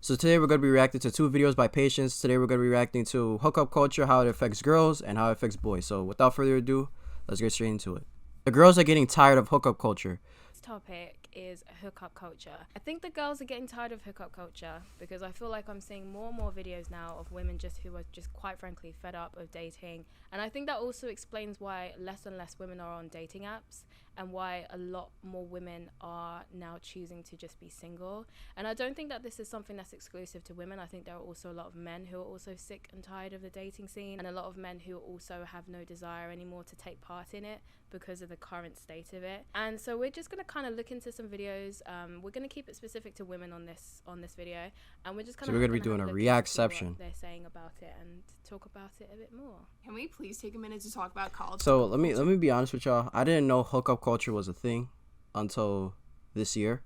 So today we're going to be reacting to two videos by Patience. Today we're going to be reacting to hookup culture, how it affects girls, and how it affects boys. So without further ado, let's get straight into it. The girls are getting tired of hookup culture. This topic is hookup culture. I think the girls are getting tired of hookup culture because I feel like I'm seeing more and more videos now of women who are just quite frankly fed up of dating. And I think that also explains why less and less women are on dating apps and why a lot more women are now choosing to just be single. And I don't think that this is something that's exclusive to women. I think there are also a lot of men who are also sick and tired of the dating scene, and a lot of men who also have no desire anymore to take part in it because of the current state of it. And so we're just going to kind of look into some videos. We're going to keep it specific to women on this video, and we're just kind of we're going to be doing a react section. They're saying about it and talk about it a bit more. Can we please take a minute to talk about college? So let me be honest with y'all. I didn't know hookup culture was a thing until this year.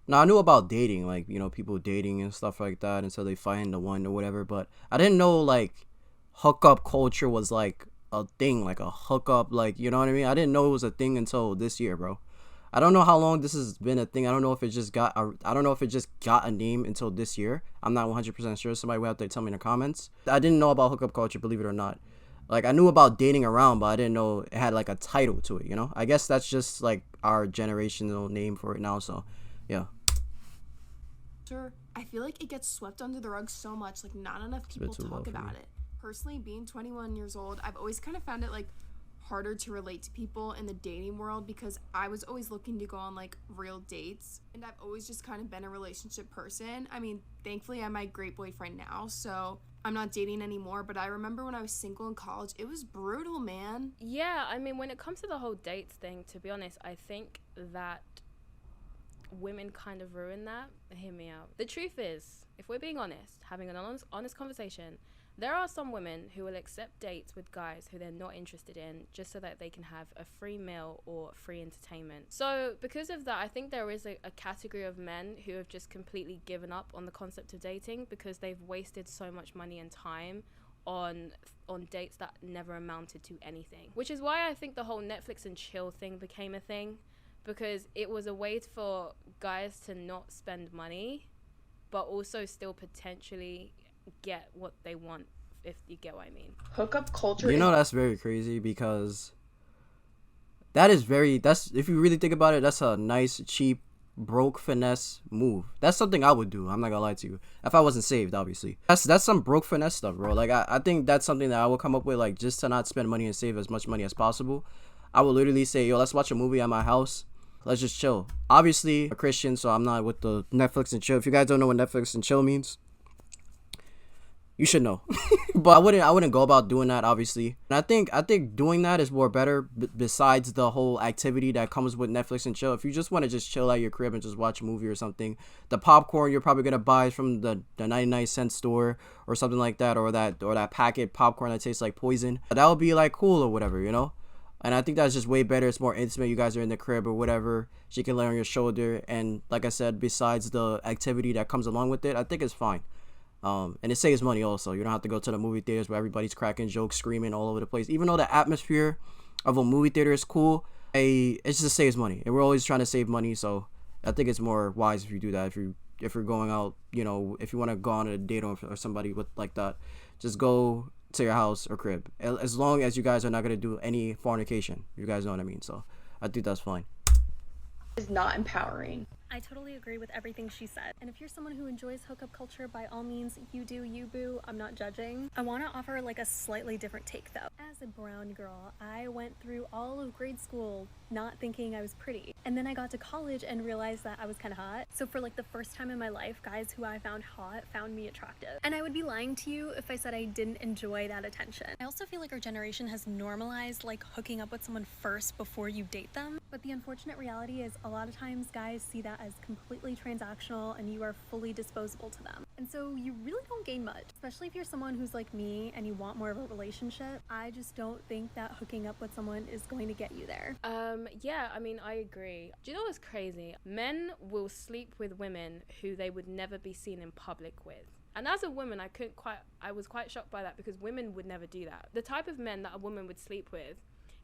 Now I knew about dating, like, you know, people dating and stuff like that until they find the one or whatever, but I didn't know like hookup culture was like a thing, like a hookup, like, you know what I mean? I didn't know it was a thing until this year, bro. I don't know how long this has been a thing. I don't know if it just got a name until this year. I'm not 100% sure. Somebody will have to tell me in the comments. I didn't know about hookup culture, believe it or not. Like, I knew about dating around, but I didn't know it had like a title to it, you know? I guess that's just like our generational name for it now, so yeah. Sure. I feel like it gets swept under the rug so much, like not enough people talk about it. Personally, being 21 years old, I've always kind of found it like harder to relate to people in the dating world because I was always looking to go on like real dates, and I've always just kind of been a relationship person. I mean, thankfully I'm my great boyfriend now, so I'm not dating anymore, but I remember when I was single in college, it was brutal, man. Yeah, I mean, when it comes to the whole dates thing, to be honest, I think that women kind of ruin that. Hear me out. The truth is, if we're being honest, having an honest conversation, there are some women who will accept dates with guys who they're not interested in just so that they can have a free meal or free entertainment. So because of that, I think there is a category of men who have just completely given up on the concept of dating because they've wasted so much money and time on dates that never amounted to anything. Which is why I think the whole Netflix and chill thing became a thing, because it was a way for guys to not spend money but also still potentially get what they want, if you get what I mean. Hookup culture, you know, that's very crazy because that's if you really think about it, that's a nice, cheap, broke finesse move. That's something I would do. I'm not gonna lie to you. If I wasn't saved, obviously. That's some broke finesse stuff, bro. Like, I think that's something that I would come up with, like, just to not spend money and save as much money as possible. I would literally say, yo, let's watch a movie at my house. Let's just chill. Obviously, I'm a Christian, so I'm not with the Netflix and chill. If you guys don't know what Netflix and chill means, you should know. But I wouldn't go about doing that, obviously. And I think doing that is more better besides the whole activity that comes with Netflix and chill. If you just want to just chill at your crib and just watch a movie or something, the popcorn you're probably gonna buy from the 99-cent store or something like that, or that packet popcorn that tastes like poison, that would be like cool or whatever, you know? And I think that's just way better. It's more intimate. You guys are in the crib or whatever. She can lay on your shoulder. And like I said, besides the activity that comes along with it, I think it's fine. And it saves money also. You don't have to go to the movie theaters where everybody's cracking jokes, screaming all over the place. Even though the atmosphere of a movie theater is cool, it just saves money. And we're always trying to save money. So I think it's more wise if you do that. If you're going out, you know, if you want to go on a date or somebody with like that, just go to your house or crib, as long as you guys are not going to do any fornication. You guys know what I mean. So I think that's fine. Is not empowering. I totally agree with everything she said. And if you're someone who enjoys hookup culture, by all means, you do you, boo. I'm not judging. I want to offer like a slightly different take though. As a brown girl, I went through all of grade school not thinking I was pretty. And then I got to college and realized that I was kind of hot. So for like the first time in my life, guys who I found hot found me attractive. And I would be lying to you if I said I didn't enjoy that attention. I also feel like our generation has normalized like hooking up with someone first before you date them. But the unfortunate reality is a lot of times guys see that as completely transactional and you are fully disposable to them. And so you really don't gain much, especially if you're someone who's like me and you want more of a relationship. I just don't think that hooking up with someone is going to get you there. Yeah, I mean, I agree. Do you know what's crazy? Men will sleep with women who they would never be seen in public with. And as a woman, I was quite shocked by that because women would never do that. The type of men that a woman would sleep with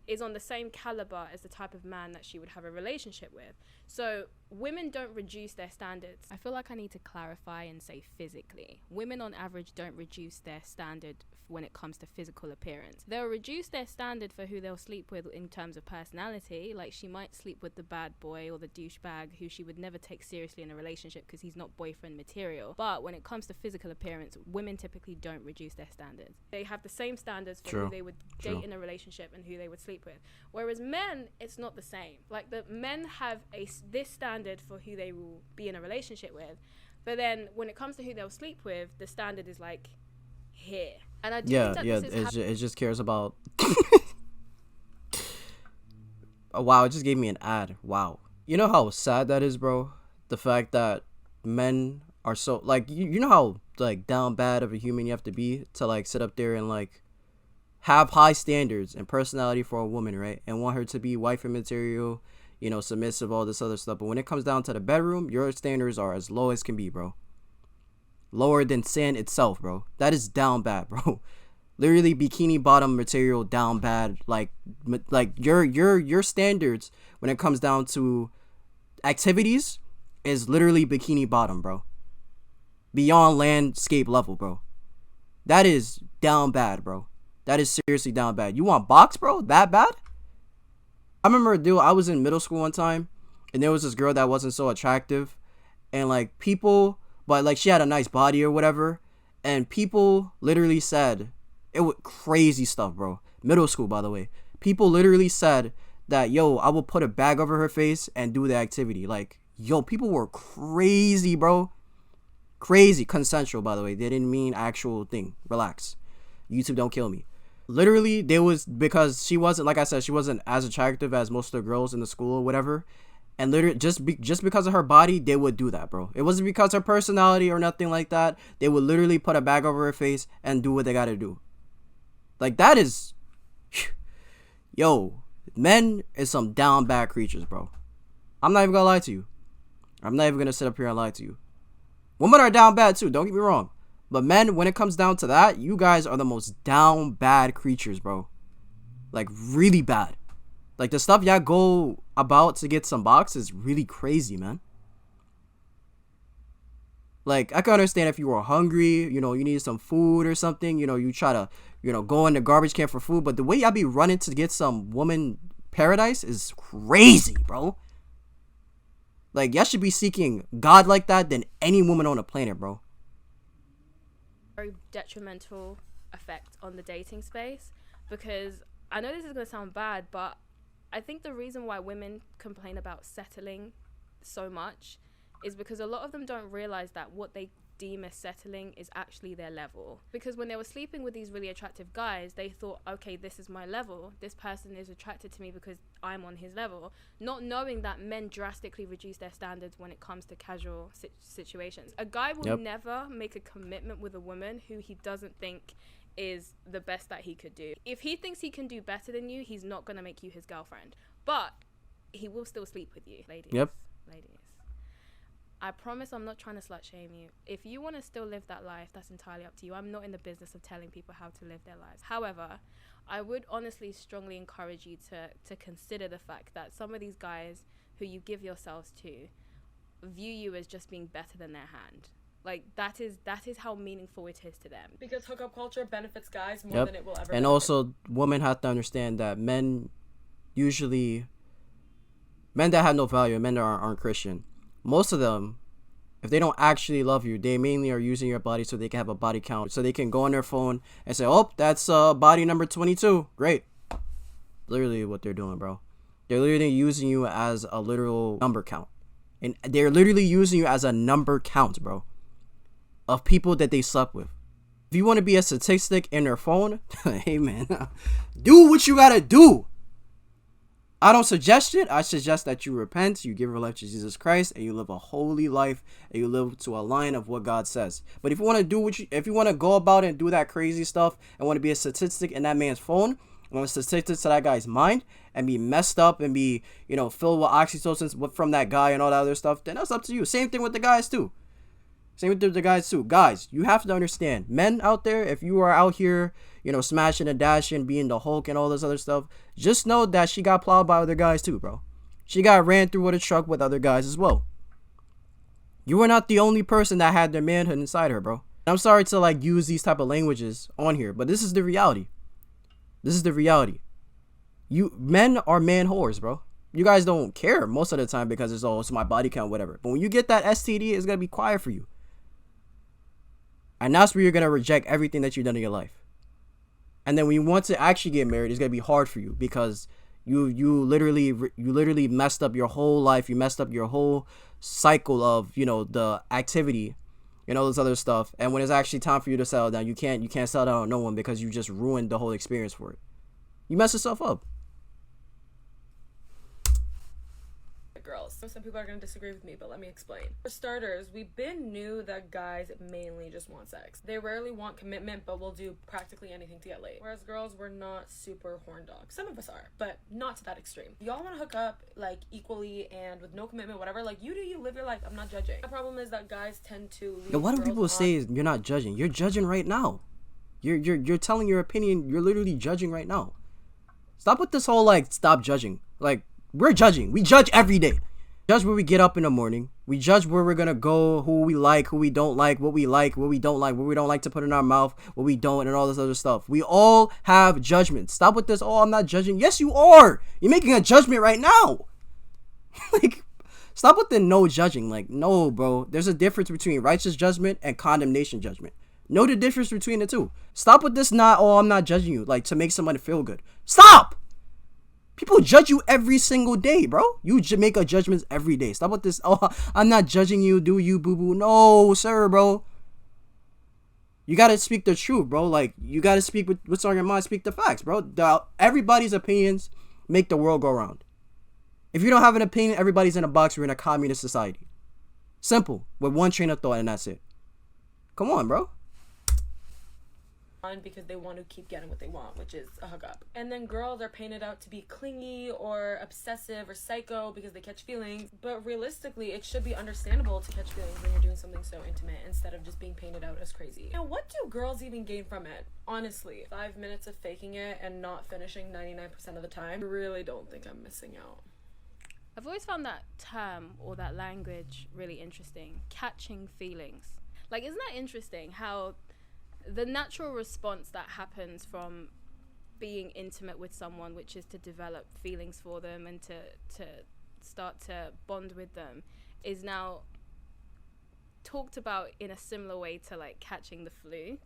is on the same caliber as the type of man that she would have a relationship with. So women don't reduce their standards. I feel like I need to clarify and say physically. Women on average don't reduce their standard when it comes to physical appearance. They'll reduce their standard for who they'll sleep with in terms of personality. Like, she might sleep with the bad boy or the douchebag who she would never take seriously in a relationship because he's not boyfriend material. But when it comes to physical appearance, women typically don't reduce their standards. They have the same standards for who they would date in a relationship and who they would sleep with. Whereas men, it's not the same. Like, the men have this standard for who they will be in a relationship with, but then when it comes to who they'll sleep with, the standard is like here. And I do think that it just cares about oh, wow, it just gave me an ad. Wow. You know how sad that is, bro? The fact that men are so, like, you know how, like, down bad of a human you have to be to, like, sit up there and, like, have high standards and personality for a woman, right? And want her to be wifey material, you know, submissive, all this other stuff. But when it comes down to the bedroom, your standards are as low as can be, bro. Lower than sin itself, bro. That is down bad, bro. Literally bikini bottom material down bad. Like your standards when it comes down to activities is literally bikini bottom, bro. Beyond landscape level, bro. That is down bad, bro. That is seriously down bad. You want box, bro? That bad? I remember, dude, I was in middle school one time, and there was this girl that wasn't so attractive, and, like, people, but, like, she had a nice body or whatever, and people literally said, it was crazy stuff, bro. Middle school, by the way. People literally said that, yo, I will put a bag over her face and do the activity. Like, yo, people were crazy, bro. Crazy. Consensual, by the way. They didn't mean actual thing. Relax. YouTube, don't kill me. Literally, there was, because she wasn't, like I said, she wasn't as attractive as most of the girls in the school or whatever. And literally, just because of her body, they would do that, bro. It wasn't because of her personality or nothing like that. They would literally put a bag over her face and do what they gotta do. Like, that is, yo, men is some down bad creatures, bro. I'm not even gonna lie to you. I'm not even gonna sit up here and lie to you. Women are down bad too, don't get me wrong. But men, when it comes down to that, you guys are the most down bad creatures, bro. Like, really bad. Like, the stuff y'all go about to get some box is really crazy, man. Like, I can understand if you were hungry, you know, you needed some food or something, you know, you try to, you know, go in the garbage can for food. But the way y'all be running to get some woman paradise is crazy, bro. Like, y'all should be seeking God like that than any woman on the planet, bro. Very detrimental effect on the dating space, because I know this is going to sound bad, but I think the reason why women complain about settling so much is because a lot of them don't realize that what they deem as settling is actually their level. Because when they were sleeping with these really attractive guys, they thought, okay, this is my level. This person is attracted to me because I'm on his level. Not knowing that men drastically reduce their standards when it comes to casual situations. A guy will never make a commitment with a woman who he doesn't think is the best that he could do. If he thinks he can do better than you, he's not going to make you his girlfriend. But he will still sleep with you, ladies. Ladies. I promise I'm not trying to slut shame you. If you want to still live that life, that's entirely up to you. I'm not in the business of telling people how to live their lives. However, I would honestly strongly encourage you to consider the fact that some of these guys who you give yourselves to view you as just being better than their hand. Like, that is how meaningful it is to them. Because hookup culture benefits guys more than it will ever. And also, women have to understand that men that have no value, men that aren't Christian, most of them, if they don't actually love you, they mainly are using your body so they can have a body count. So they can go on their phone and say, oh, that's body number 22. Great. Literally what they're doing, bro. They're literally using you as a literal number count. And they're literally using you as a number count, bro, of people that they slept with. If you want to be a statistic in their phone, hey, man, do what you gotta do. I don't suggest it. I suggest that you repent, you give your life to Jesus Christ, and you live a holy life, and you live to a line of what God says. But if you want to do if you want to go about and do that crazy stuff and want to be a statistic in that man's phone, want a statistic to that guy's mind, and be messed up and be, you know, filled with oxytocin from that guy and all that other stuff, then that's up to you. Same thing with the guys too. Guys, you have to understand, men out there, if you are out here, you know, smashing and dashing, being the Hulk and all this other stuff, just know that she got plowed by other guys too, bro. She got ran through with a truck with other guys as well. You were not the only person that had their manhood inside her, bro. I'm sorry to like use these type of languages on here, but this is the reality. This is the reality. You men are man whores, bro. You guys don't care most of the time because it's my body count, whatever. But when you get that STD, it's gonna be quiet for you. And that's where you're gonna reject everything that you've done in your life. And then when you want to actually get married, it's gonna be hard for you because you literally messed up your whole life. You messed up your whole cycle of, you know, the activity and all this other stuff. And when it's actually time for you to settle down, you can't settle down on no one because you just ruined the whole experience for it. You mess yourself up. Girls. So some people are going to disagree with me, but let me explain. For starters, we knew that guys mainly just want sex. They rarely want commitment, but will do practically anything to get laid. Whereas girls, we're not super horn dogs. Some of us are, but not to that extreme. Y'all want to hook up like equally and with no commitment, whatever. Like you do, you live your life. I'm not judging. The problem is that guys tend to leave. Yo, why do people say you're not judging? You're judging right now. You're telling your opinion. You're literally judging right now. Stop with this whole like stop judging. Like we're judging. We judge every day. Judge where we get up in the morning. We judge where we're gonna go, who we like, who we don't like, what we don't like, what we don't like to put in our mouth, what we don't, and all this other stuff. We all have judgment. Stop with this, oh, I'm not judging. Yes, you are. You're making a judgment right now. Like, stop with the no judging. Like, no, bro. There's a difference between righteous judgment and condemnation judgment. Know the difference between the two. Stop with this I'm not judging you, like, to make somebody feel good. Stop! People judge you every single day, bro. You make a judgment every day. Stop with this, oh, I'm not judging you, do you, boo-boo. No, sir, bro. You gotta speak the truth, bro. Like, you gotta speak with what's on your mind. Speak the facts, bro. Everybody's opinions make the world go round. If you don't have an opinion, everybody's in a box. We're in a communist society. Simple. With one train of thought, and that's it. Come on, bro. Because they want to keep getting what they want, which is a hookup. And then girls are painted out to be clingy or obsessive or psycho because they catch feelings. But realistically, it should be understandable to catch feelings when you're doing something so intimate instead of just being painted out as crazy. And what do girls even gain from it? Honestly, 5 minutes of faking it and not finishing 99% of the time, I really don't think I'm missing out. I've always found that term or that language really interesting. Catching feelings. Like, isn't that interesting how the natural response that happens from being intimate with someone, which is to develop feelings for them and to start to bond with them, is now talked about in a similar way to like catching the flu.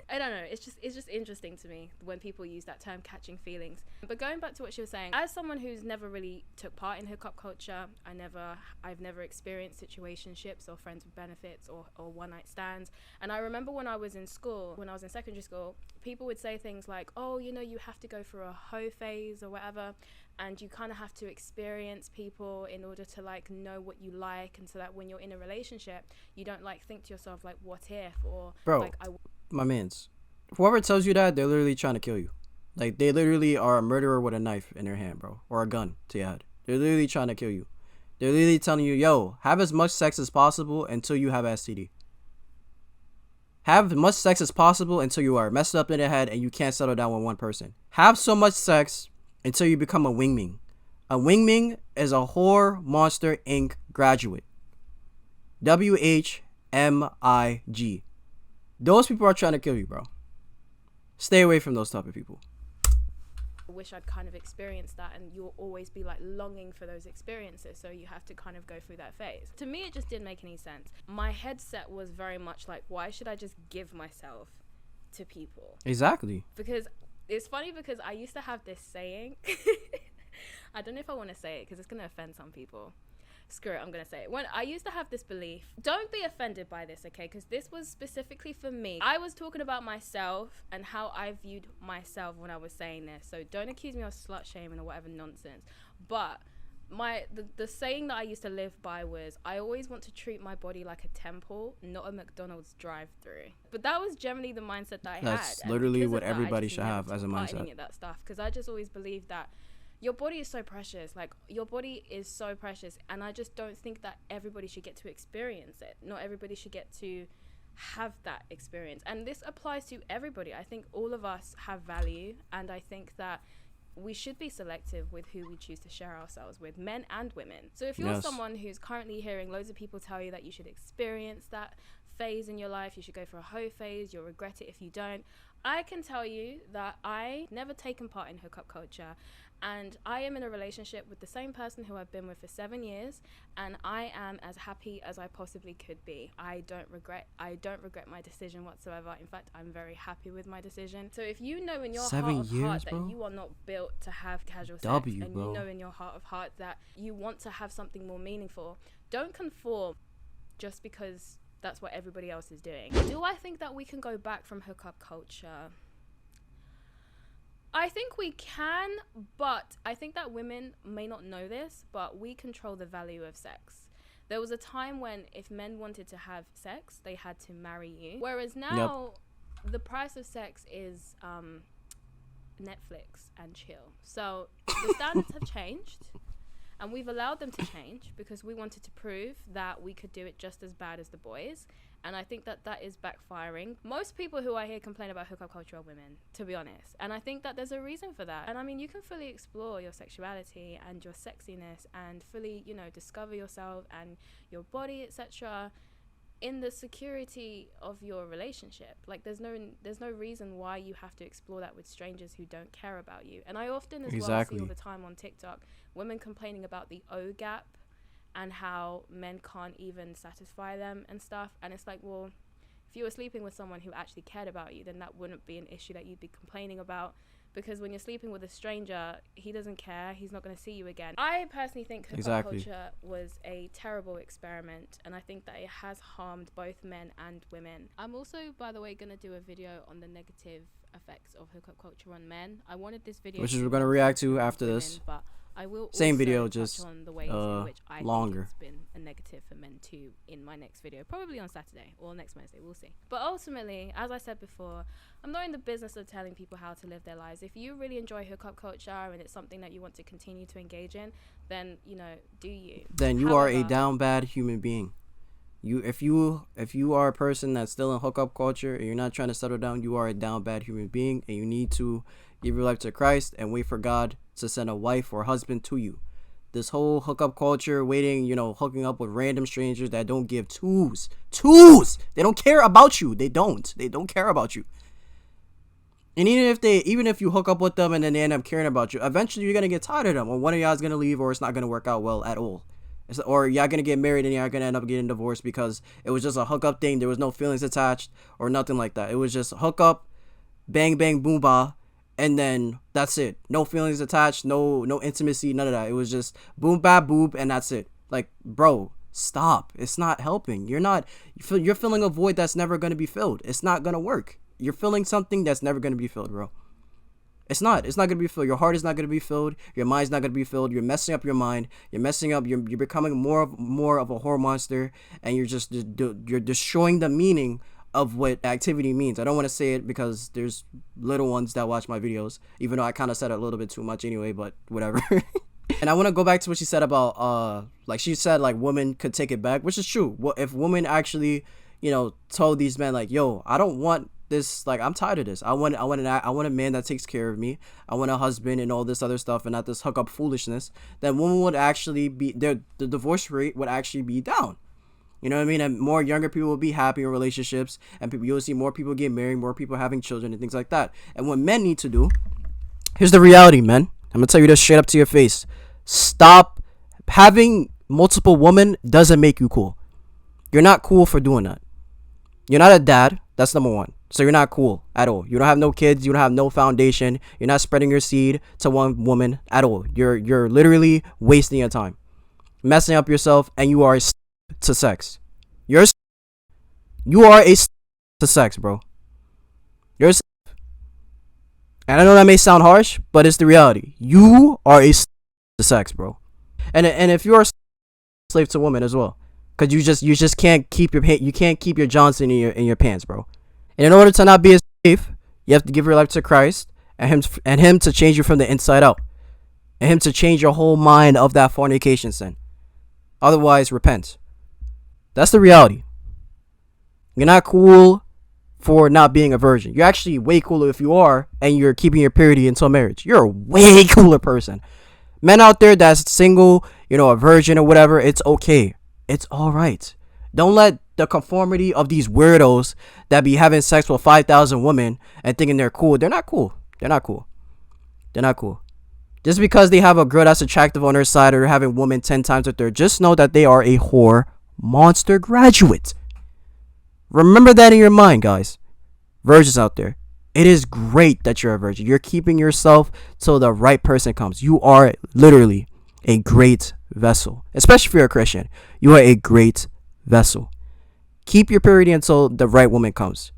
I don't know, it's just interesting to me when people use that term, catching feelings. But going back to what she was saying, as someone who's never really took part in hookup culture, I've never experienced situationships or friends with benefits or one night stands. And I remember when I was in secondary school, people would say things like, oh, you know, you have to go through a hoe phase or whatever, and you kind of have to experience people in order to like know what you like, and so that when you're in a relationship you don't like think to yourself like, what if, or bro, like my mans, whoever tells you that, they're literally trying to kill you. Like, they literally are a murderer with a knife in their hand, bro, or a gun to your head. They're literally trying to kill you. They're literally telling you, yo, have as much sex as possible until you have STD. Have as much sex as possible until you are messed up in the head and you can't settle down with one person. Have so much sex until you become a wingming. A wingming is a whore monster Inc. graduate. WHMIG. Those people are trying to kill you, bro. Stay away from those type of people. I wish I'd kind of experienced that, and you'll always be like longing for those experiences, so you have to kind of go through that phase. To me, it just didn't make any sense. My headset was very much like, why should I just give myself to people? Exactly. Because it's funny, because I used to have this saying. I don't know if I want to say it because it's going to offend some people. Screw it, I'm going to say it. When I used to have this belief, don't be offended by this, okay? Because this was specifically for me. I was talking about myself and how I viewed myself when I was saying this. So don't accuse me of slut shaming or whatever nonsense. But the saying that I used to live by was, I always want to treat my body like a temple, not a McDonald's drive-through. But that was generally the mindset that I had. That's literally what everybody should have as a mindset. That stuff, because I just always believed that your body is so precious. Like, your body is so precious, and I just don't think that everybody should get to experience it. Not everybody should get to have that experience, and this applies to everybody. I think all of us have value, and I think that we should be selective with who we choose to share ourselves with, men and women. So if you're someone who's currently hearing loads of people tell you that you should experience that phase in your life, you should go for a hoe phase, you'll regret it if you don't, I can tell you that I never taken part in hookup culture, and I am in a relationship with the same person who I've been with for 7 years, and I am as happy as I possibly could be. I don't regret my decision whatsoever. In fact, I'm very happy with my decision. So if you know in your heart of heart that you are not built to have casual sex, and you know in your heart of heart that you want to have something more meaningful, don't conform just because that's what everybody else is doing. Do I think that we can go back from hookup culture? I think we can, but I think that women may not know this, but we control the value of sex. There was a time when if men wanted to have sex, they had to marry you. Whereas now, the price of sex is Netflix and chill. So the standards have changed. And we've allowed them to change because we wanted to prove that we could do it just as bad as the boys. And I think that that is backfiring. Most people who I hear complain about hookup culture are women, to be honest. And I think that there's a reason for that. And I mean, you can fully explore your sexuality and your sexiness and fully, you know, discover yourself and your body, etc., in the security of your relationship. Like there's no reason why you have to explore that with strangers who don't care about you. And I often as well see all the time on TikTok women complaining about the O gap and how men can't even satisfy them and stuff. And it's like, well, if you were sleeping with someone who actually cared about you, then that wouldn't be an issue that you'd be complaining about. Because when you're sleeping with a stranger, he doesn't care. He's not going to see you again. I personally think hookup culture was a terrible experiment, and I think that it has harmed both men and women. I'm also, by the way, going to do a video on the negative effects of hookup culture on men. I wanted this video, which is we're going to react to after women, this. But I will same also video, touch just on the ways in which I longer. think it's been a negative for men too in my next video, probably on Saturday or next Wednesday, we'll see. But ultimately, as I said before, I'm not in the business of telling people how to live their lives. If you really enjoy hookup culture and it's something that you want to continue to engage in, then, you know, do you. Then you are a down bad human being. If you are a person that's still in hookup culture and you're not trying to settle down, you are a down bad human being, and you need to give your life to Christ and wait for God to send a wife or husband to you. This whole hookup culture, waiting, hooking up with random strangers that don't give twos. They don't care about you. They don't care about you. And even if you hook up with them and then they end up caring about you, eventually you're gonna get tired of them, or one of y'all is gonna leave, or it's not gonna work out well at all. Or y'all gonna get married and y'all gonna end up getting divorced because it was just a hookup thing. There was no feelings attached or nothing like that. It was just hook up, bang bang boom bah, and then that's it. No feelings attached, no intimacy, none of that. It was just boom bap boop, and that's it. Like, bro, stop. It's not helping. You're filling a void that's never gonna be filled. It's not gonna work. You're filling something that's never gonna be filled, bro. It's not gonna be filled. Your heart is not gonna be filled. Your mind's not gonna be filled. You're messing up your mind. You're becoming more of a whore monster, and you're destroying the meaning of what activity means. I don't want to say it because there's little ones that watch my videos, even though I kind of said it a little bit too much anyway, but whatever. And I want to go back to what she said about like she said like women could take it back, which is true. What if women actually told these men like, yo, I don't want this, like, I'm tired of this. I want a man that takes care of me. I want a husband and all this other stuff and not this hookup foolishness. Then women would actually be the divorce rate would actually be down. You know what I mean? And more younger people will be happy in relationships, and you'll see more people get married, more people having children and things like that. And what men need to do, here's the reality, men. I'm gonna tell you this straight up to your face. Stop having multiple women. Doesn't make you cool. You're not cool for doing that. You're not a dad. That's number one. So you're not cool at all. You don't have no kids. You don't have no foundation. You're not spreading your seed to one woman at all. You're literally wasting your time, messing up yourself, and you are to sex. You are a to sex, bro. You're and I know that may sound harsh, but it's the reality. You are a to sex, bro. And if you're a slave to women as well, because you just can't keep your Johnson in your pants, bro. And in order to not be a slave, you have to give your life to Christ and him to change you from the inside out, and him to change your whole mind of that fornication sin. Otherwise, repent. That's the reality. You're not cool for not being a virgin. You're actually way cooler if you are and you're keeping your purity until marriage. You're a way cooler person. Men out there that's single, a virgin or whatever, it's okay. It's all right. Don't let the conformity of these weirdos that be having sex with 5,000 women and thinking they're cool. They're not cool. They're not cool. They're not cool. Just because they have a girl that's attractive on their side or having women 10 times what they're, just know that they are a whore monster graduate. Remember that in your mind, guys. Virgins out there. It is great that you're a virgin. You're keeping yourself till the right person comes. You are literally a great vessel. Especially if you're a Christian. You are a great vessel. Keep your purity until the right woman comes.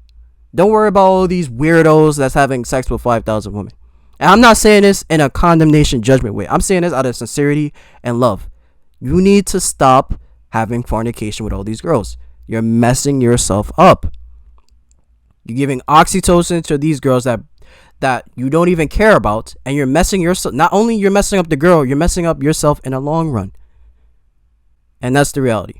Don't worry about all these weirdos that's having sex with 5,000 women. And I'm not saying this in a condemnation judgment way. I'm saying this out of sincerity and love. You need to stop having fornication with all these girls. You're messing yourself up. You're giving oxytocin to these girls that you don't even care about, and you're messing yourself. Not only you're messing up the girl, you're messing up yourself in the long run. And that's the reality.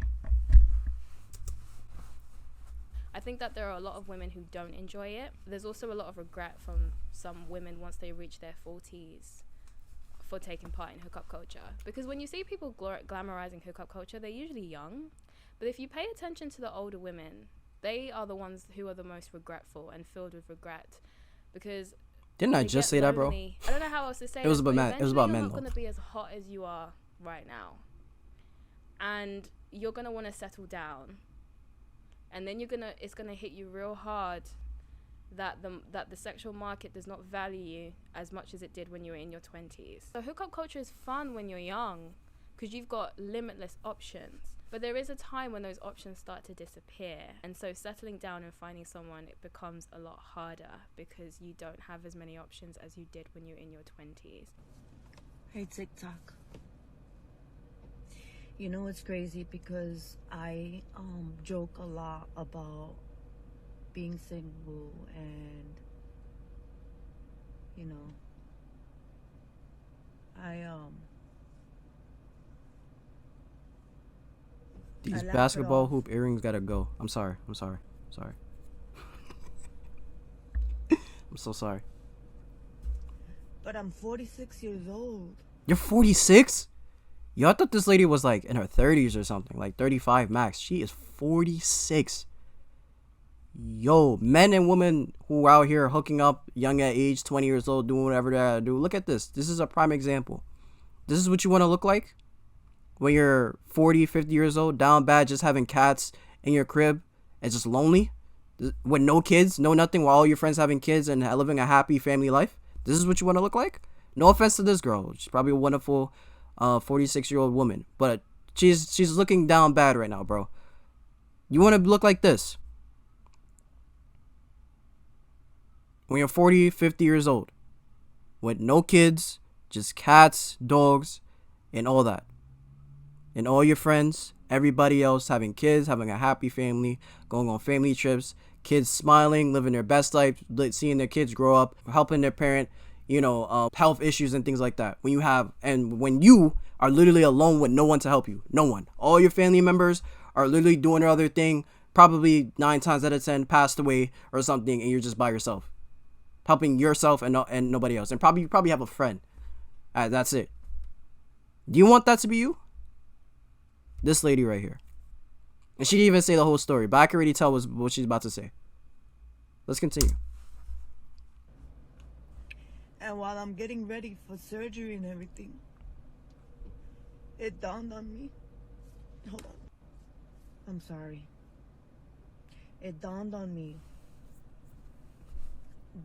I think that there are a lot of women who don't enjoy it. There's also a lot of regret from some women once they reach their 40s for taking part in hookup culture. Because when you see people glamorizing hookup culture, they're usually young. But if you pay attention to the older women, they are the ones who are the most regretful and filled with regret. Because didn't I just say that, bro? I don't know how else to say it was about men. It was about men. You're not going to be as hot as you are right now. And you're going to want to settle down. And then it's gonna hit you real hard that the sexual market does not value you as much as it did when you were in your 20s. So hookup culture is fun when you're young because you've got limitless options. But there is a time when those options start to disappear. And so settling down and finding someone, it becomes a lot harder because you don't have as many options as you did when you were in your 20s. Hey, TikTok. You know, it's crazy because I joke a lot about being single and, these basketball hoop earrings gotta go. I'm sorry. I'm so sorry. But I'm 46 years old. You're 46? Yo, I thought this lady was like in her 30s or something, like 35 max. She is 46. Yo, men and women who are out here hooking up young at age, 20 years old, doing whatever they gotta do. Look at this. This is a prime example. This is what you want to look like when you're 40, 50 years old, down bad, just having cats in your crib and just lonely with no kids, no nothing, while all your friends having kids and living a happy family life. This is what you want to look like? No offense to this girl. She's probably a wonderful 46-year-old woman, but she's looking down bad right now, bro. You want to look like this when you're 40, 50 years old with no kids, just cats, dogs, and all that, and all your friends, everybody else having kids, having a happy family, going on family trips, kids smiling, living their best life, seeing their kids grow up, helping their parent, health issues and things like that. When you are literally alone with no one to help you. No one. All your family members are literally doing their other thing, probably 9 times out of 10 passed away or something, and you're just by yourself, helping yourself and nobody else. And you probably have a friend. That's it. Do you want that to be you? This lady right here. And she didn't even say the whole story, but I can already tell what she's about to say. Let's continue. And while I'm getting ready for surgery and everything, it dawned on me. Hold on. I'm sorry. It dawned on me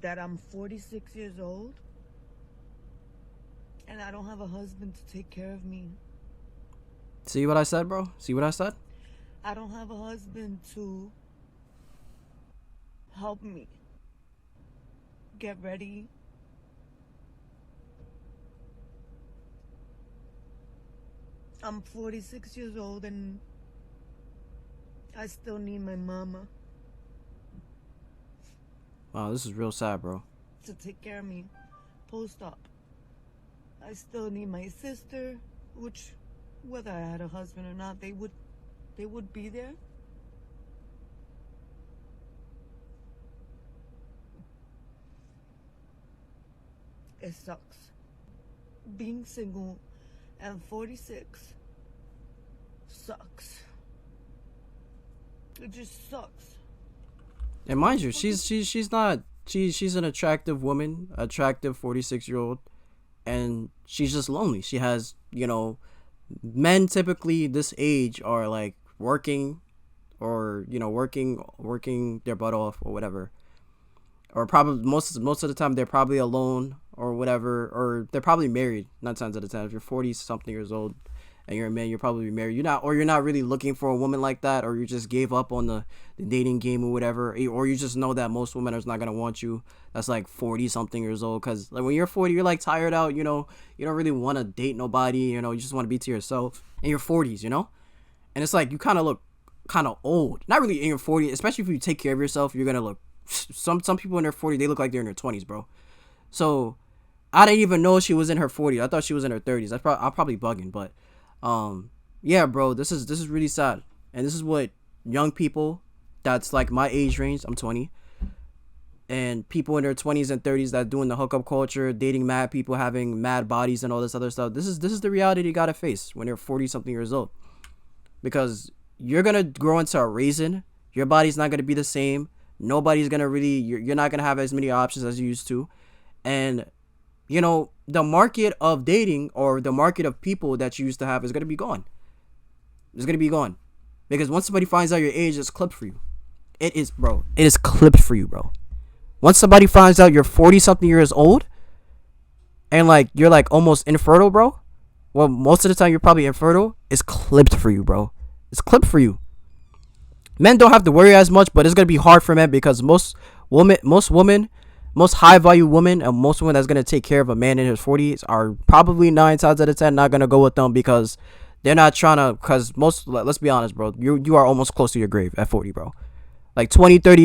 that I'm 46 years old and I don't have a husband to take care of me. See what I said, bro? See what I said? I don't have a husband to help me get ready. I'm 46 years old and I still need my mama Wow, this is real sad, bro. to take care of me post-op. I still need my sister, which whether I had a husband or not, they would be there. it sucks. Being single and 46 sucks. It just sucks. And mind you, she's an attractive woman, attractive 46-year-old, and she's just lonely. She has, men typically this age are like working, or working their butt off or whatever, or probably most of the time they're probably alone or whatever, or they're probably married 9 times out of 10. If you're 40 something years old and you're a man, you're probably married. You're not really looking for a woman like that, or you just gave up on the dating game or whatever, or you just know that most women are not gonna want you. That's like 40 something years old, because like when you're 40, you're like tired out. You don't really want to date nobody. You just want to be to yourself in your 40s. And it's like you kind of look kind of old. Not really in your 40s, especially if you take care of yourself. You're gonna look. Some people in their 40s, they look like they're in their 20s, bro. So I didn't even know she was in her 40s. I thought she was in her 30s. I'm probably bugging, but yeah, bro, this is really sad. And this is what young people that's like my age range, I'm 20, and people in their 20s and 30s that doing the hookup culture, dating mad people, having mad bodies and all this other stuff. This is the reality you gotta face when you're 40 something years old, because you're gonna grow into a raisin. Your body's not gonna be the same. Nobody's gonna really, you're not gonna have as many options as you used to. And the market of dating, or the market of people that you used to have, is gonna be gone. It's gonna be gone, because once somebody finds out your age, it's clipped for you. It is, bro. It is clipped for you, bro. Once somebody finds out you're 40 something years old, and like you're like almost infertile, bro. Well, most of the time you're probably infertile. It's clipped for you, bro. It's clipped for you. Men don't have to worry as much, but it's gonna be hard for men, because most high value women, and most women that's gonna take care of a man in his 40s are probably 9 times out of 10 not gonna go with them, because they're not trying to. Because let's be honest, bro, you are almost close to your grave at 40, bro. Like 20-30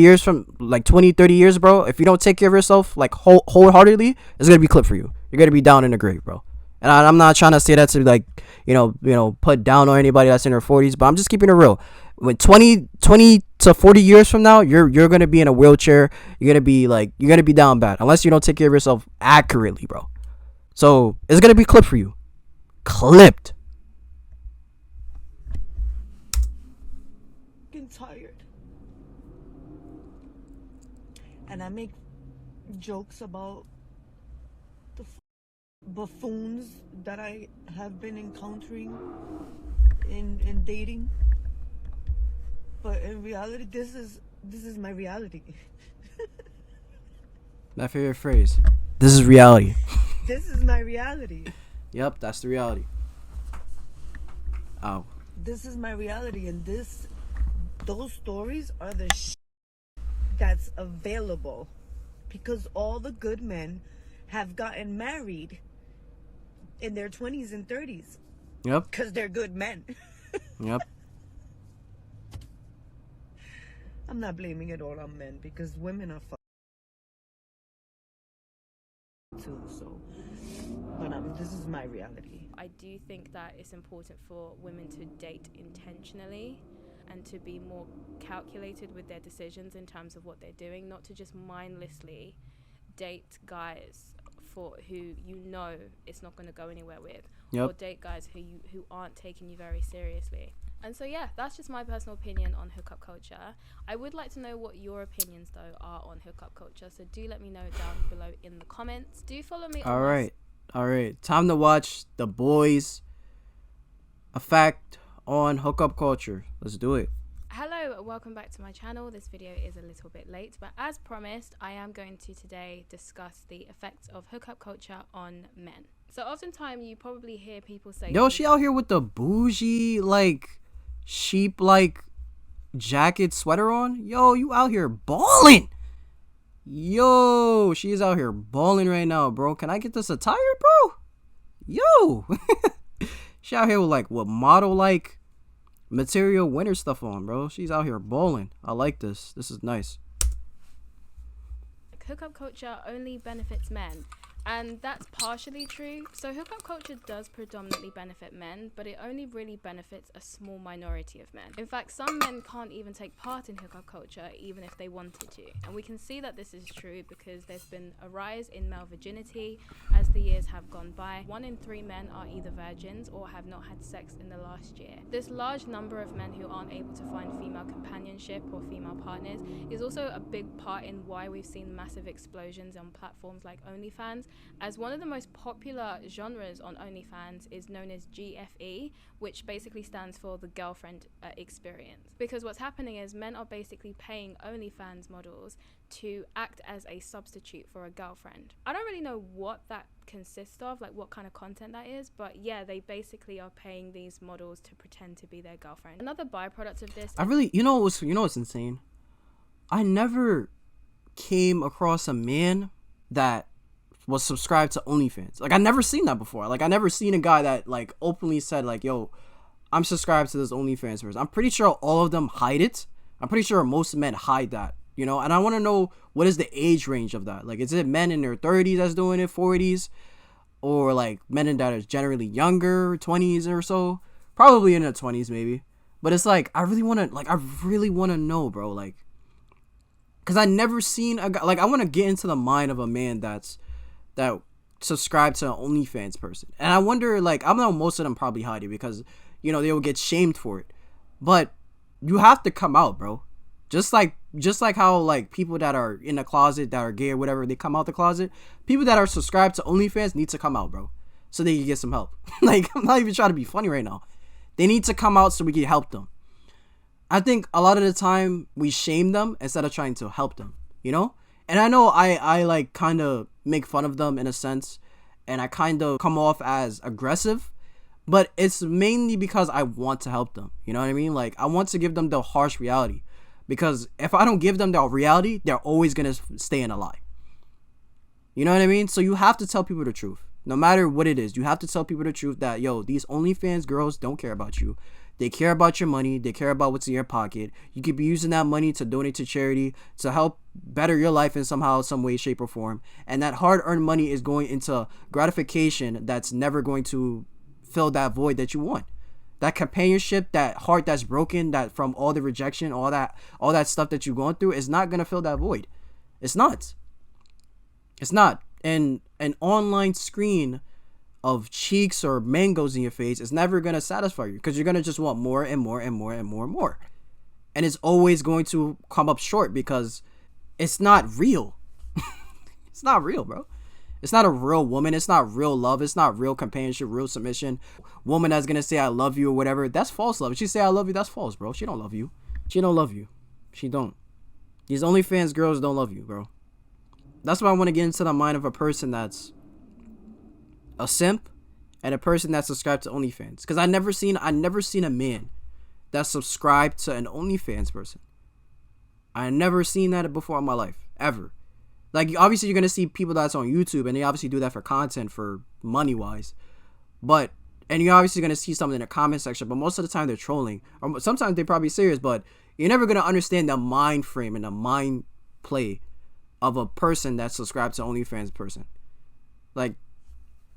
years, bro, if you don't take care of yourself like wholeheartedly, it's gonna be clipped for you. You're gonna be down in the grave, bro. And I'm not trying to say that to like put down on anybody that's in their 40s, but I'm just keeping it real. When 20 to 40 years from now, you're gonna be in a wheelchair. You're gonna be down bad unless you don't take care of yourself accurately, bro. So it's gonna be clipped for you. Clipped. Getting tired. And I make jokes about the buffoons that I have been encountering in dating. But in reality, this is my reality. My favorite phrase. This is reality. This is my reality. Yep, that's the reality. Oh. This is my reality, and those stories are the that's available, because all the good men have gotten married in their 20s and 30s. Yep. Because they're good men. Yep. I'm not blaming it all on men, because women are too. So, but this is my reality. I do think that it's important for women to date intentionally and to be more calculated with their decisions in terms of what they're doing, not to just mindlessly date guys who it's not going to go anywhere with. Yep. Or date guys who aren't taking you very seriously. And so yeah, that's just my personal opinion on hookup culture. I would like to know what your opinions though are on hookup culture, so do let me know down below in the comments. Do follow me. All right, time to watch The Boys, a fact on hookup culture. Let's do it. Hello, welcome back to my channel. This video is a little bit late, but as promised, I am going to today discuss the effects of hookup culture on men. So oftentimes you probably hear people say, yo, she out here with the bougie sheep jacket sweater on. Yo, you out here balling. Yo, she's out here balling right now, bro. Can I get this attire, bro? Yo. She out here with what model material winter stuff on, bro. She's out here balling. I like this. This is nice. Hookup culture only benefits men. And that's partially true. So hookup culture does predominantly benefit men, but it only really benefits a small minority of men. In fact, some men can't even take part in hookup culture even if they wanted to. And we can see that this is true because there's been a rise in male virginity as the years have gone by. 1 in 3 men are either virgins or have not had sex in the last year. This large number of men who aren't able to find female companionship or female partners is also a big part in why we've seen massive explosions on platforms like OnlyFans, as one of the most popular genres on OnlyFans is known as GFE, which basically stands for the girlfriend experience. Because what's happening is men are basically paying OnlyFans models to act as a substitute for a girlfriend. I don't really know what that consists of, like what kind of content that is, but yeah, they basically are paying these models to pretend to be their girlfriend. Another byproduct of this, you know what's insane? I never came across a man that was subscribed to OnlyFans. Like, I never seen that before. Like, I never seen a guy that like openly said like, yo, I'm subscribed to this OnlyFans person. I'm pretty sure all of them hide it. I'm pretty sure most men hide that, you know. And I want to know, what is the age range of that? Like, is it men in their 30s that's doing it, 40s, or like men that are generally younger, 20s or so? Probably in their 20s maybe. But it's like, I really want to know, bro, like, because I never seen a guy, like, I want to get into the mind of a man that subscribe to an OnlyFans person. And I wonder, like, I know most of them probably hide it because, you know, they will get shamed for it. But you have to come out, bro. Just like how, like, people that are in the closet, that are gay or whatever, they come out the closet. People that are subscribed to OnlyFans need to come out, bro, so they can get some help. Like, I'm not even trying to be funny right now. They need to come out so we can help them. I think a lot of the time we shame them instead of trying to help them, you know? And I know I like kind of make fun of them in a sense, and I kind of come off as aggressive, but it's mainly because I want to help them. You know what I mean? Like, I want to give them the harsh reality, because if I don't give them the reality, they're always going to stay in a lie. You know what I mean? So you have to tell people the truth. No matter what it is, you have to tell people the truth that, yo, these OnlyFans girls don't care about you. They care about your money. They care about what's in your pocket. You could be using that money to donate to charity, to help better your life in somehow, some way, shape, or form. And that hard-earned money is going into gratification that's never going to fill that void that you want. That companionship, that heart that's broken, that from all the rejection, all that stuff that you're going through, is not going to fill that void. It's not. It's not. And an online screen of cheeks or mangoes in your face is never going to satisfy you, because you're going to just want more and more and more and more and more. And it's always going to come up short because it's not real. It's not real, bro. It's not a real woman. It's not real love. It's not real companionship, real submission. Woman that's going to say I love you or whatever, that's false love. If she say I love you, that's false, bro. She don't love you. She don't love you. She don't. These OnlyFans girls don't love you, bro. That's why I want to get into the mind of a person that's a simp and a person that's subscribed to OnlyFans. Because I never seen a man that's subscribed to an OnlyFans person. I never seen that before in my life, ever. Like, obviously you're gonna see people that's on YouTube, and they obviously do that for content, for money wise. But, and you're obviously gonna see something in the comment section, but most of the time they're trolling, or sometimes they're probably serious. But you're never gonna understand the mind frame and the mind play of a person that's subscribed to OnlyFans person. Like,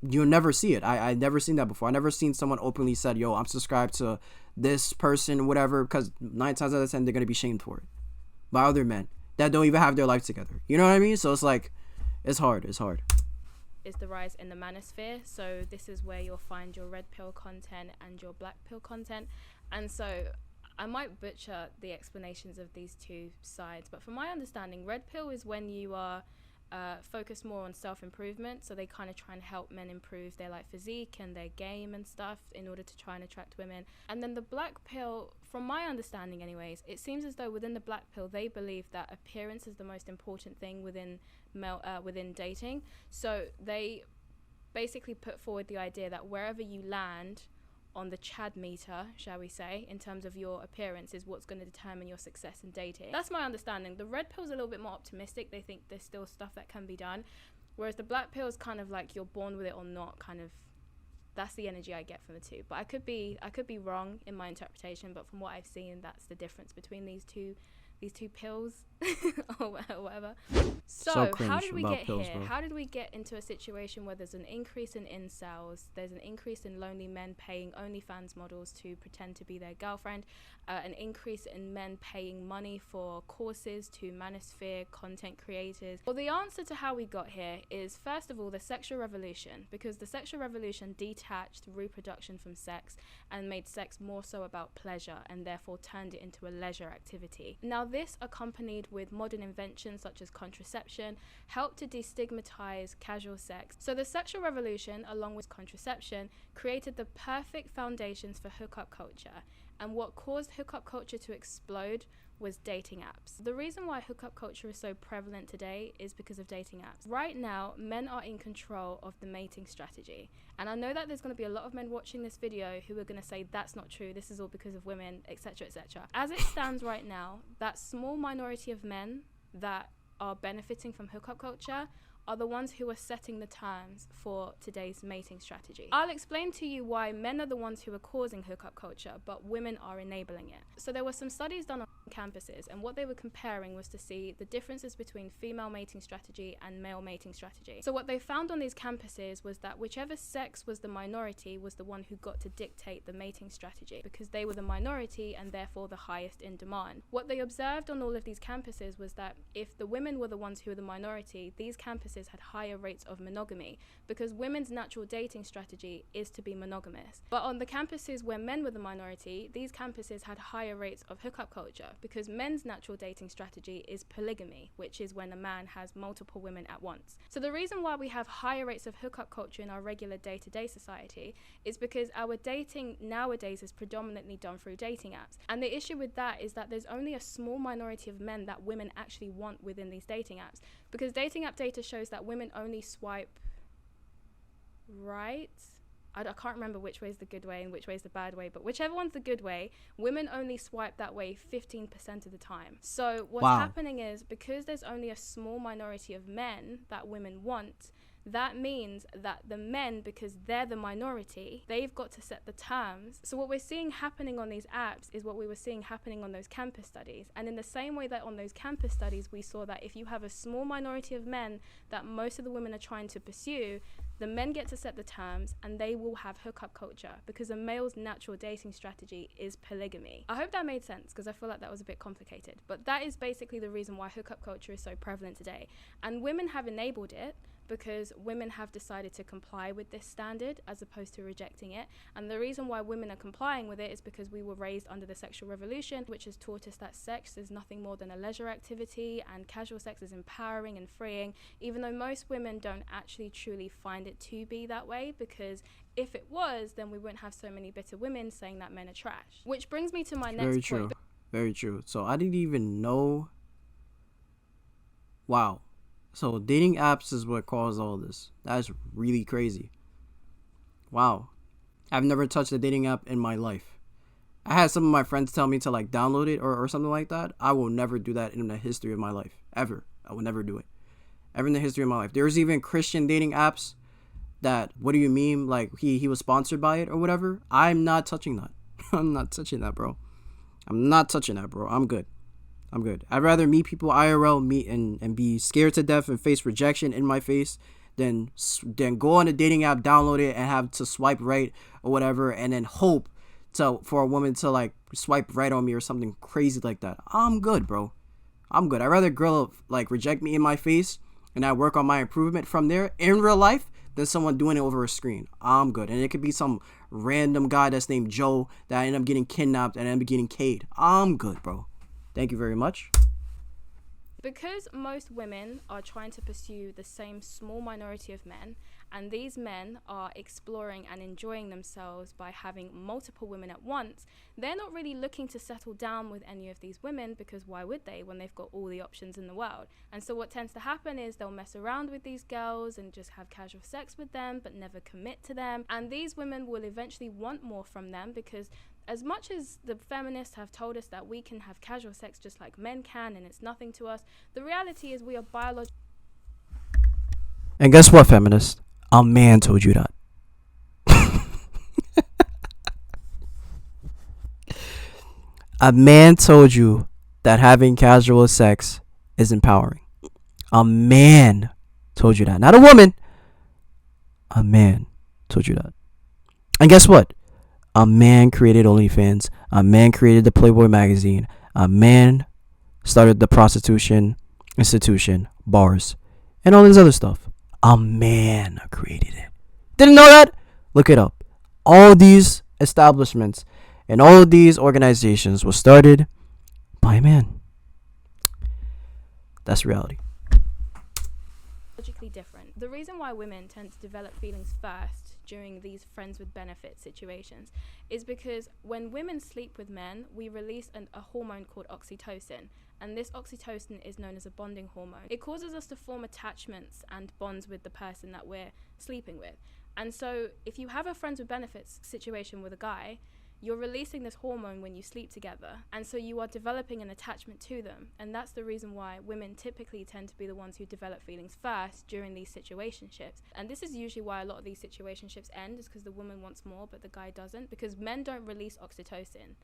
you'll never see it. I never seen that before. I never seen someone openly said, yo, I'm subscribed to this person, whatever, because 9 times out of 10 they're gonna be shamed for it by other men that don't even have their life together. You know what I mean? So it's like, it's hard. Is the rise in the manosphere. So this is where you'll find your red pill content and your black pill content. And so I might butcher the explanations of these two sides, but from my understanding, red pill is when you are focused more on self-improvement. So they kind of try and help men improve their like physique and their game and stuff in order to try and attract women. And then the black pill, from my understanding anyways, it seems as though within the black pill they believe that appearance is the most important thing within within dating. So they basically put forward the idea that wherever you land on the Chad meter, shall we say, in terms of your appearance, is what's going to determine your success in dating. That's my understanding. The red pill's a little bit more optimistic. They think there's still stuff that can be done, whereas the black pill is kind of like you're born with it or not, kind of. That's the energy I get from the two. But I could be wrong in my interpretation, but from what I've seen, that's the difference between these two these two pills or whatever. So So cringe how did we about get pills, here? bro. How did we get into a situation where there's an increase in incels, there's an increase in lonely men paying OnlyFans models to pretend to be their girlfriend, an increase in men paying money for courses to manosphere content creators? Well, the answer to how we got here is, first of all, the sexual revolution, because the sexual revolution detached reproduction from sex and made sex more so about pleasure and therefore turned it into a leisure activity. Now, this, accompanied with modern inventions such as contraception, helped to destigmatize casual sex. So the sexual revolution, along with contraception, created the perfect foundations for hookup culture. And what caused hookup culture to explode was dating apps. The reason why hookup culture is so prevalent today is because of dating apps. Right now, men are in control of the mating strategy. And I know that there's going to be a lot of men watching this video who are going to say that's not true, this is all because of women, etc., etc. As it stands right now, that small minority of men that are benefiting from hookup culture are the ones who are setting the terms for today's mating strategy. I'll explain to you why men are the ones who are causing hookup culture, but women are enabling it. So there were some studies done on campuses, and what they were comparing was to see the differences between female mating strategy and male mating strategy. So what they found on these campuses was that whichever sex was the minority was the one who got to dictate the mating strategy, because they were the minority and therefore the highest in demand. What they observed on all of these campuses was that if the women were the ones who were the minority, these campuses had higher rates of monogamy, because women's natural dating strategy is to be monogamous. But on the campuses where men were the minority, these campuses had higher rates of hookup culture, because men's natural dating strategy is polygamy, which is when a man has multiple women at once. So the reason why we have higher rates of hookup culture in our regular day-to-day society is because our dating nowadays is predominantly done through dating apps. And the issue with that is that there's only a small minority of men that women actually want within these dating apps, because dating app data shows that women only swipe right. I can't remember which way is the good way and which way is the bad way, but whichever one's the good way, women only swipe that way 15% of the time. So what's happening is, because there's only a small minority of men that women want, that means that the men, because they're the minority, they've got to set the terms. So what we're seeing happening on these apps is what we were seeing happening on those campus studies. And in the same way that on those campus studies, we saw that if you have a small minority of men that most of the women are trying to pursue, the men get to set the terms and they will have hookup culture, because a male's natural dating strategy is polygamy. I hope that made sense, because I feel like that was a bit complicated. But that is basically the reason why hookup culture is so prevalent today. And women have enabled it, because women have decided to comply with this standard as opposed to rejecting it. And the reason why women are complying with it is because we were raised under the sexual revolution, which has taught us that sex is nothing more than a leisure activity and casual sex is empowering and freeing, even though most women don't actually truly find it to be that way, because if it was, then we wouldn't have so many bitter women saying that men are trash. Which brings me to my next Very true. point. Very true. So I didn't even know. Wow. So dating apps is what caused all this. That's really crazy. Wow. I've never touched a dating app in my life. I had some of my friends tell me to like download it or something like that. I will never do that in the history of my life. Ever. I will never do it. Ever in the history of my life. There's even Christian dating apps that, what do you mean? Like he was sponsored by it or whatever. I'm not touching that. I'm not touching that, bro. I'm not touching that, bro. I'm good. I'd rather meet people IRL, meet and be scared to death and face rejection in my face than go on a dating app, download it, and have to swipe right or whatever, and then hope for a woman to like swipe right on me or something crazy like that. I'm good, bro. I'm good. I'd rather a girl like reject me in my face and I work on my improvement from there in real life than someone doing it over a screen. I'm good. And it could be some random guy that's named Joe that I end up getting kidnapped and end up getting K'd. I'm good, bro. Thank you very much. Because most women are trying to pursue the same small minority of men, and these men are exploring and enjoying themselves by having multiple women at once, they're not really looking to settle down with any of these women, because why would they when they've got all the options in the world? And so what tends to happen is they'll mess around with these girls and just have casual sex with them but never commit to them, and these women will eventually want more from them, because as much as the feminists have told us that we can have casual sex just like men can and it's nothing to us, the reality is we are biologically... And guess what, feminist? A man told you that. A man told you that having casual sex is empowering. A man told you that. Not a woman. A man told you that. And guess what? A man created OnlyFans. A man created the Playboy magazine. A man started the prostitution institution, bars, and all this other stuff. A man created it. Didn't know that? Look it up. All these establishments and all of these organizations were started by a man. That's reality. Logically different. The reason why women tend to develop feelings first during these friends with benefits situations is because when women sleep with men, we release a hormone called oxytocin, and this oxytocin is known as a bonding hormone. It causes us to form attachments and bonds with the person that we're sleeping with. And so if you have a friends with benefits situation with a guy, you're releasing this hormone when you sleep together, and so you are developing an attachment to them. And that's the reason why women typically tend to be the ones who develop feelings first during these situationships. And this is usually why a lot of these situationships end, is because the woman wants more but the guy doesn't, because men don't release oxytocin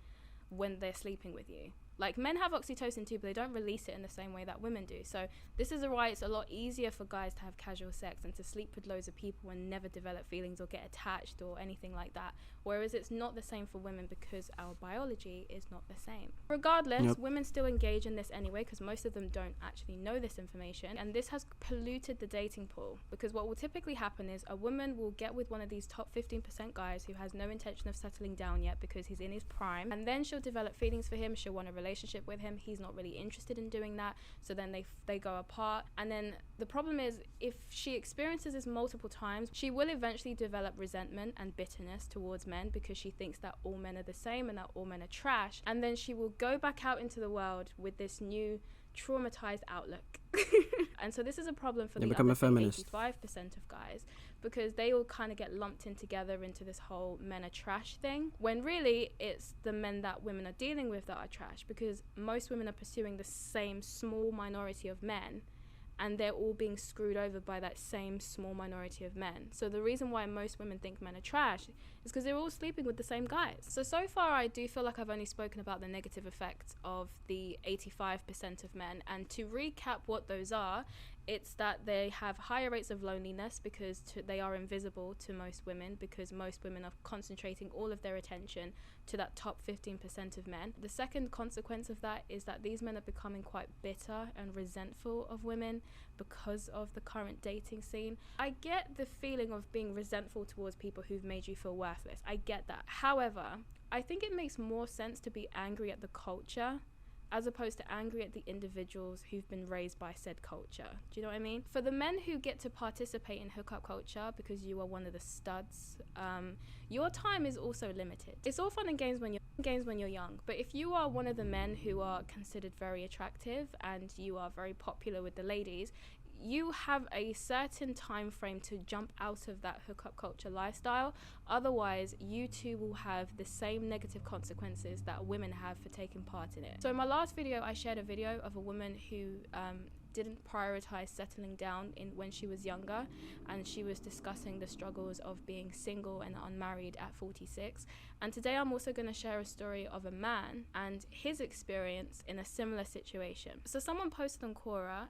when they're sleeping with you. Like, men have oxytocin too, but they don't release it in the same way that women do. So this is why it's a lot easier for guys to have casual sex and to sleep with loads of people and never develop feelings or get attached or anything like that. Whereas it's not the same for women because our biology is not the same. Regardless, women still engage in this anyway because most of them don't actually know this information. And this has polluted the dating pool, because what will typically happen is a woman will get with one of these top 15% guys who has no intention of settling down yet because he's in his prime. And then she'll develop feelings for him. She'll want a relationship with him. He's not really interested in doing that, so then they go apart. And then the problem is, if she experiences this multiple times, she will eventually develop resentment and bitterness towards men because she thinks that all men are the same and that all men are trash. And then she will go back out into the world with this new traumatized outlook. And so this is a problem for the other 85% of guys, because they all kind of get lumped in together into this whole men are trash thing, when really it's the men that women are dealing with that are trash, because most women are pursuing the same small minority of men, and they're all being screwed over by that same small minority of men. So the reason why most women think men are trash is because they're all sleeping with the same guys. So far I do feel like I've only spoken about the negative effects of the 85% of men. And to recap what those are, it's that they have higher rates of loneliness because they are invisible to most women, because most women are concentrating all of their attention to that top 15% of men. The second consequence of that is that these men are becoming quite bitter and resentful of women because of the current dating scene. I get the feeling of being resentful towards people who've made you feel worthless. I get that. However, I think it makes more sense to be angry at the culture as opposed to angry at the individuals who've been raised by said culture. Do you know what I mean? For the men who get to participate in hookup culture because you are one of the studs, your time is also limited. It's all fun and games when you're young, but if you are one of the men who are considered very attractive and you are very popular with the ladies, you have a certain time frame to jump out of that hookup culture lifestyle. Otherwise, you too will have the same negative consequences that women have for taking part in it. So in my last video, I shared a video of a woman who didn't prioritize settling down when she was younger, and she was discussing the struggles of being single and unmarried at 46. And today I'm also going to share a story of a man and his experience in a similar situation. So someone posted on Quora,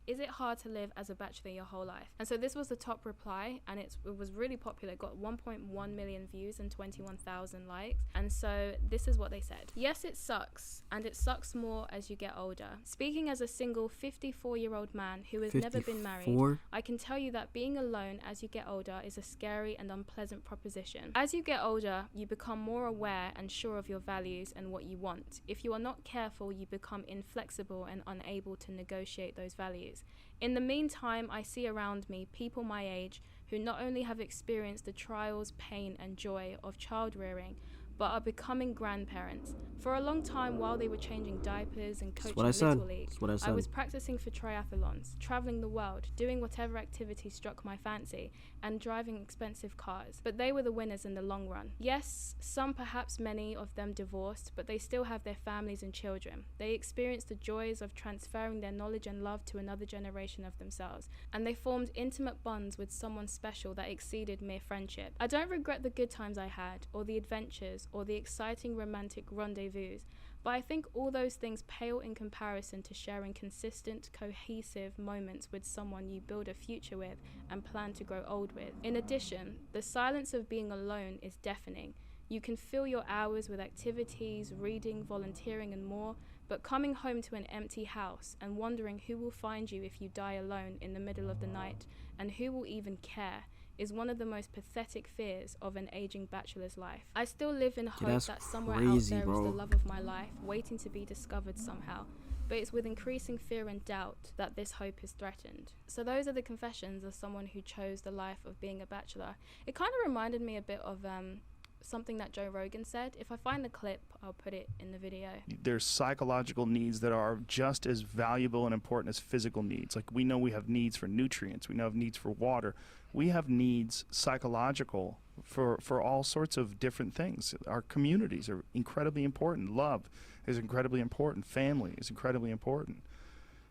is it hard to live as a bachelor your whole life? And so this was the top reply, and it was really popular. It got 1.1 million views and 21,000 likes. And so this is what they said. Yes, it sucks, and it sucks more as you get older. Speaking as a single 54-year-old man who has never been married, I can tell you that being alone as you get older is a scary and unpleasant proposition. As you get older, you become more aware and sure of your values and what you want. If you are not careful, you become inflexible and unable to negotiate those values. In the meantime, I see around me people my age who not only have experienced the trials, pain and joy of child rearing, but are becoming grandparents. For a long time, while they were changing diapers and coaching Little League, I was practicing for triathlons, traveling the world, doing whatever activity struck my fancy, and driving expensive cars. But they were the winners in the long run. Yes, some, perhaps many of them divorced, but they still have their families and children. They experienced the joys of transferring their knowledge and love to another generation of themselves, and they formed intimate bonds with someone special that exceeded mere friendship. I don't regret the good times I had, or the adventures, or the exciting romantic rendezvous, But I think all those things pale in comparison to sharing consistent, cohesive moments with someone you build a future with and plan to grow old with. In addition, the silence of being alone is deafening. You can fill your hours with activities, reading, volunteering, and more, but coming home to an empty house and wondering who will find you if you die alone in the middle of the night and who will even care is one of the most pathetic fears of an aging bachelor's life. I still live in hope that somewhere out there is the love of my life, waiting to be discovered somehow. But it's with increasing fear and doubt that this hope is threatened. So those are the confessions of someone who chose the life of being a bachelor. It kind of reminded me a bit of something that Joe Rogan said. If I find the clip, I'll put it in the video. There's psychological needs that are just as valuable and important as physical needs. Like, we know we have needs for nutrients, we know have needs for water. We have needs psychological for all sorts of different things. Our communities are incredibly important. Love is incredibly important. Family is incredibly important.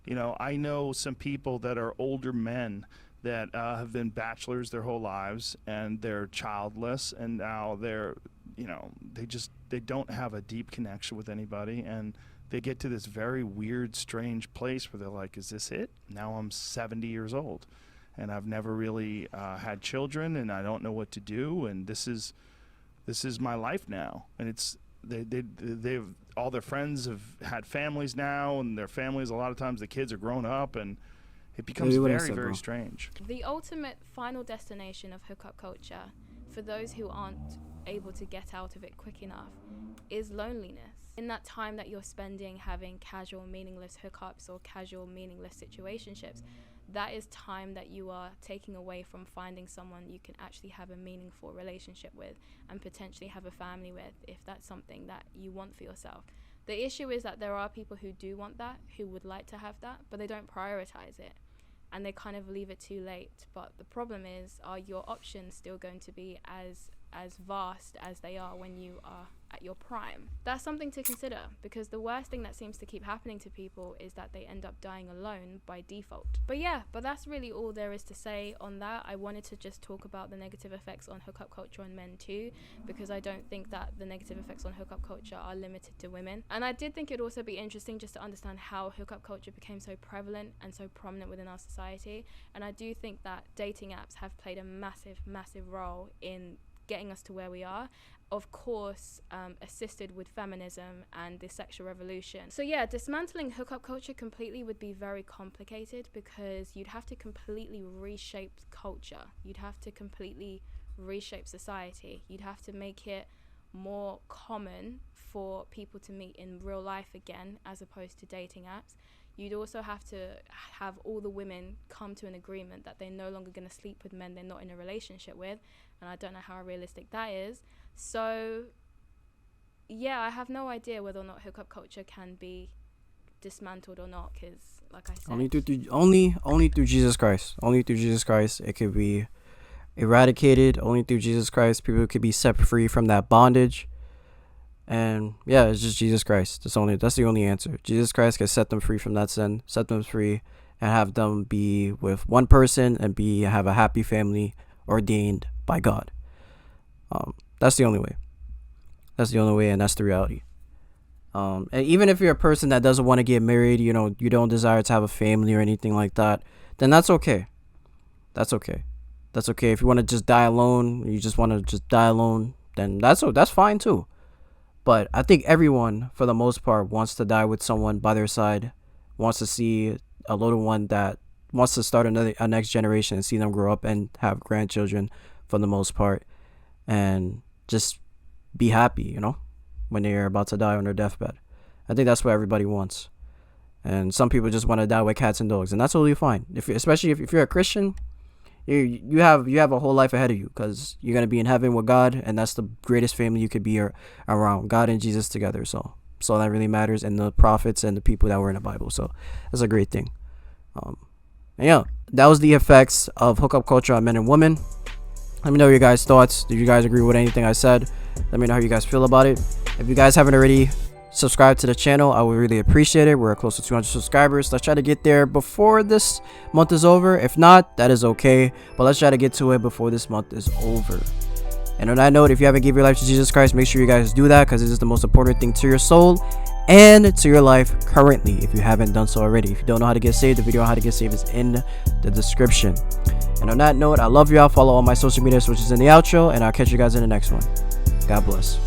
You know, I know some people that are older men that have been bachelors their whole lives, and they're childless, and now they're, you know, they don't have a deep connection with anybody, and they get to this very weird, strange place where they're like, is this it? Now I'm 70 years old, and I've never really had children, and I don't know what to do, and this is my life now. And it's they've all their friends have had families now, and their families, a lot of times the kids are grown up, and it becomes very strange. The ultimate final destination of hookup culture, for those who aren't able to get out of it quick enough, is loneliness. In that time that you're spending having casual, meaningless hookups or casual, meaningless situationships, that is time that you are taking away from finding someone you can actually have a meaningful relationship with and potentially have a family with, if that's something that you want for yourself. The issue is that there are people who do want that, who would like to have that, but they don't prioritize it, and they kind of leave it too late. But the problem is, are your options still going to be as vast as they are when you are at your prime? That's something to consider, because the worst thing that seems to keep happening to people is that they end up dying alone by default. But that's really all there is to say on that. I wanted to just talk about the negative effects on hookup culture on men too, because I don't think that the negative effects on hookup culture are limited to women. And I did think it'd also be interesting just to understand how hookup culture became so prevalent and so prominent within our society. And I do think that dating apps have played a massive role in getting us to where we are, of course, assisted with feminism and the sexual revolution. So yeah, dismantling hookup culture completely would be very complicated, because you'd have to completely reshape culture. You'd have to completely reshape society. You'd have to make it more common for people to meet in real life again, as opposed to dating apps. You'd also have to have all the women come to an agreement that they're no longer going to sleep with men they're not in a relationship with, and I don't know how realistic that is. So yeah, I have no idea whether or not hookup culture can be dismantled or not, because like I said, only through Jesus Christ. Only through Jesus Christ it could be eradicated. Only through Jesus Christ people could be set free from that bondage. And yeah, it's just Jesus Christ. That's the only answer. Jesus Christ can set them free from that sin, set them free, and have them be with one person and have a happy family ordained by God. That's the only way. That's the only way, and that's the reality. And even if you're a person that doesn't want to get married, you know, you don't desire to have a family or anything like that, then that's okay. That's okay. That's okay. If you want to just die alone, then that's fine too. But I think everyone, for the most part, wants to die with someone by their side, wants to see a little one that wants to start a next generation and see them grow up and have grandchildren for the most part, and just be happy, you know, when they're about to die on their deathbed. I think that's what everybody wants. And some people just want to die with cats and dogs, and that's totally fine. Especially if you're a Christian, you have a whole life ahead of you, because you're going to be in heaven with God, and that's the greatest family you could be around, God and Jesus together. So that really matters, and the prophets and the people that were in the Bible. So that's a great thing. And yeah, that was the effects of hookup culture on men and women. Let me know your guys' thoughts. Do you guys agree with anything I said? Let me know how you guys feel about it. If you guys haven't already subscribe to the channel, I would really appreciate it. We're close to 200 subscribers. Let's try to get there before this month is over. If not, that is okay, but let's try to get to it before this month is over. And on that note, if you haven't given your life to Jesus Christ, make sure you guys do that, because it is the most important thing to your soul and to your life currently if you haven't done so already. If you don't know how to get saved, the video on how to get saved is in the description. And on that note, I love y'all. Follow all my social media, which is in the outro, and I'll catch you guys in the next one. God bless.